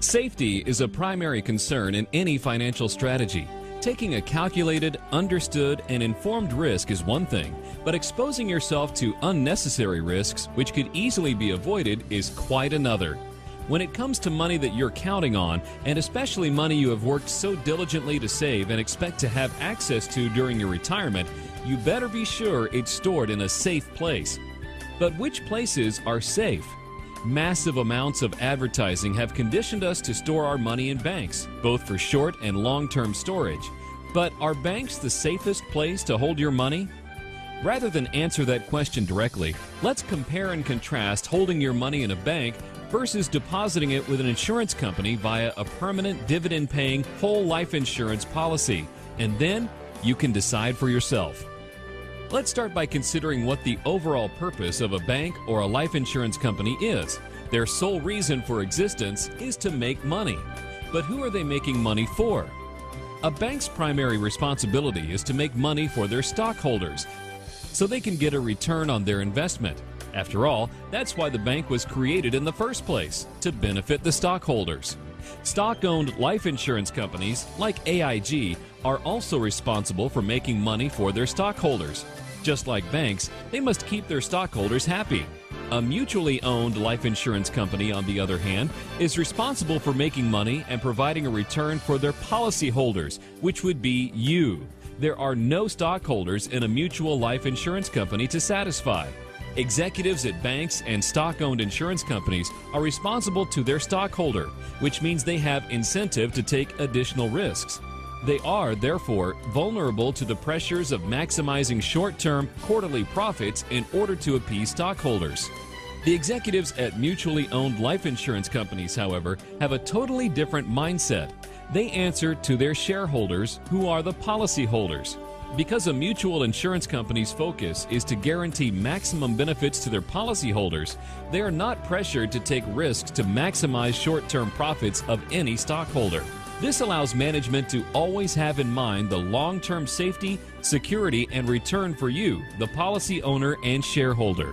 Safety is a primary concern in any financial strategy. Taking a calculated, understood, and informed risk is one thing, but exposing yourself to unnecessary risks, which could easily be avoided, is quite another. When it comes to money that you're counting on, and especially money you have worked so diligently to save and expect to have access to during your retirement, you better be sure it's stored in a safe place. But which places are safe? Massive amounts of advertising have conditioned us to store our money in banks, both for short and long-term storage. But are banks the safest place to hold your money? Rather than answer that question directly, let's compare and contrast holding your money in a bank versus depositing it with an insurance company via a permanent dividend-paying whole life insurance policy, and then you can decide for yourself. Let's start by considering what the overall purpose of a bank or a life insurance company is. Their sole reason for existence is to make money. But who are they making money for? A bank's primary responsibility is to make money for their stockholders, so they can get a return on their investment. After all, that's why the bank was created in the first place, to benefit the stockholders. Stock-owned life insurance companies, like AIG, are also responsible for making money for their stockholders. Just like banks, they must keep their stockholders happy. A mutually owned life insurance company, on the other hand, is responsible for making money and providing a return for their policyholders, which would be you. There are no stockholders in a mutual life insurance company to satisfy. Executives at banks and stock-owned insurance companies are responsible to their stockholder, which means they have incentive to take additional risks. They are, therefore, vulnerable to the pressures of maximizing short-term, quarterly profits in order to appease stockholders. The executives at mutually owned life insurance companies, however, have a totally different mindset. They answer to their shareholders, who are the policyholders. Because a mutual insurance company's focus is to guarantee maximum benefits to their policyholders, they are not pressured to take risks to maximize short-term profits of any stockholder. This allows management to always have in mind the long-term safety, security, and return for you, the policy owner and shareholder.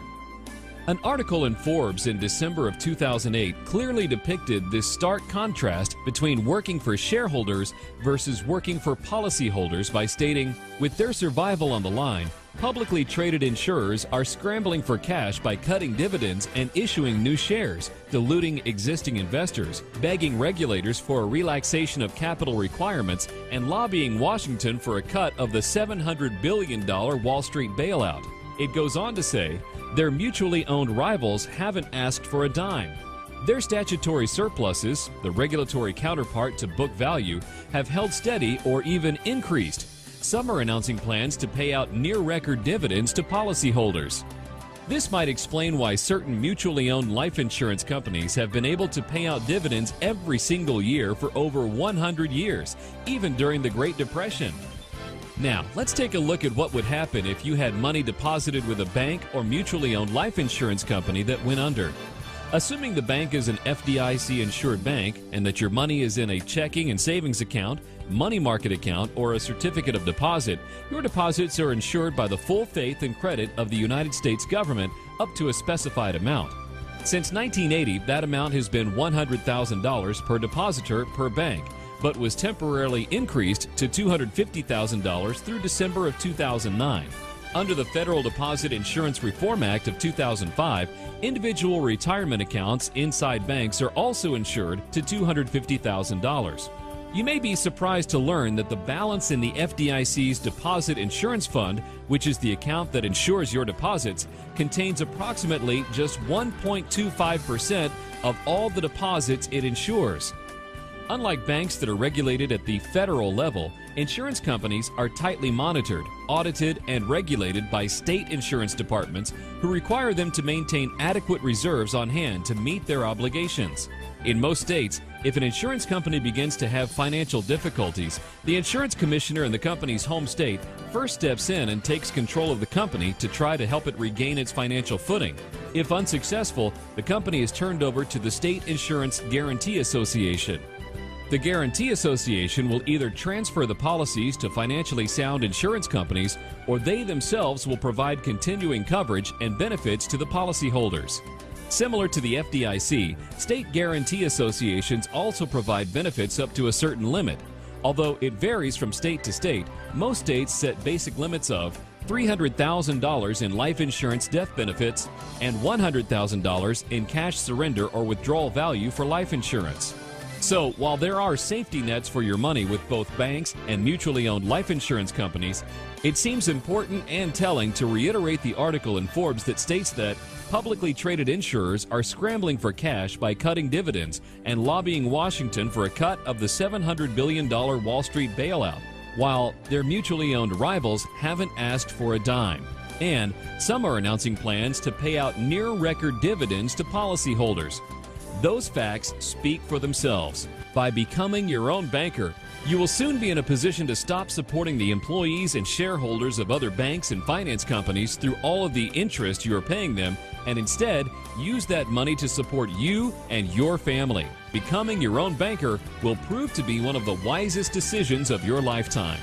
An article in Forbes in December of 2008 clearly depicted this stark contrast between working for shareholders versus working for policyholders by stating, with their survival on the line, publicly traded insurers are scrambling for cash by cutting dividends and issuing new shares, diluting existing investors, begging regulators for a relaxation of capital requirements, and lobbying Washington for a cut of the $700 billion Wall Street bailout. It goes on to say, their mutually owned rivals haven't asked for a dime. Their statutory surpluses, the regulatory counterpart to book value, have held steady or even increased. Some are announcing plans to pay out near-record dividends to policyholders. This might explain why certain mutually owned life insurance companies have been able to pay out dividends every single year for over 100 years, even during the Great Depression. Now, let's take a look at what would happen if you had money deposited with a bank or mutually owned life insurance company that went under. Assuming the bank is an FDIC-insured bank and that your money is in a checking and savings account, money market account, or a certificate of deposit, your deposits are insured by the full faith and credit of the United States government up to a specified amount. Since 1980, that amount has been $100,000 per depositor per bank, but was temporarily increased to $250,000 through December of 2009. Under the Federal Deposit Insurance Reform Act of 2005, individual retirement accounts inside banks are also insured to $250,000. You may be surprised to learn that the balance in the FDIC's Deposit Insurance Fund, which is the account that insures your deposits, contains approximately just 1.25% of all the deposits it insures. Unlike banks that are regulated at the federal level, insurance companies are tightly monitored, audited, and regulated by state insurance departments who require them to maintain adequate reserves on hand to meet their obligations. In most states, if an insurance company begins to have financial difficulties, the insurance commissioner in the company's home state first steps in and takes control of the company to try to help it regain its financial footing. If unsuccessful, the company is turned over to the State Insurance Guarantee Association. The Guarantee Association will either transfer the policies to financially sound insurance companies, or they themselves will provide continuing coverage and benefits to the policyholders. Similar to the FDIC, state guarantee associations also provide benefits up to a certain limit. Although it varies from state to state, most states set basic limits of $300,000 in life insurance death benefits and $100,000 in cash surrender or withdrawal value for life insurance. So, while there are safety nets for your money with both banks and mutually owned life insurance companies, it seems important and telling to reiterate the article in Forbes that states that publicly traded insurers are scrambling for cash by cutting dividends and lobbying Washington for a cut of the $700 billion Wall Street bailout, while their mutually owned rivals haven't asked for a dime. And some are announcing plans to pay out near-record dividends to policyholders. Those facts speak for themselves. By becoming your own banker, you will soon be in a position to stop supporting the employees and shareholders of other banks and finance companies through all of the interest you are paying them, and instead use that money to support you and your family. Becoming your own banker will prove to be one of the wisest decisions of your lifetime.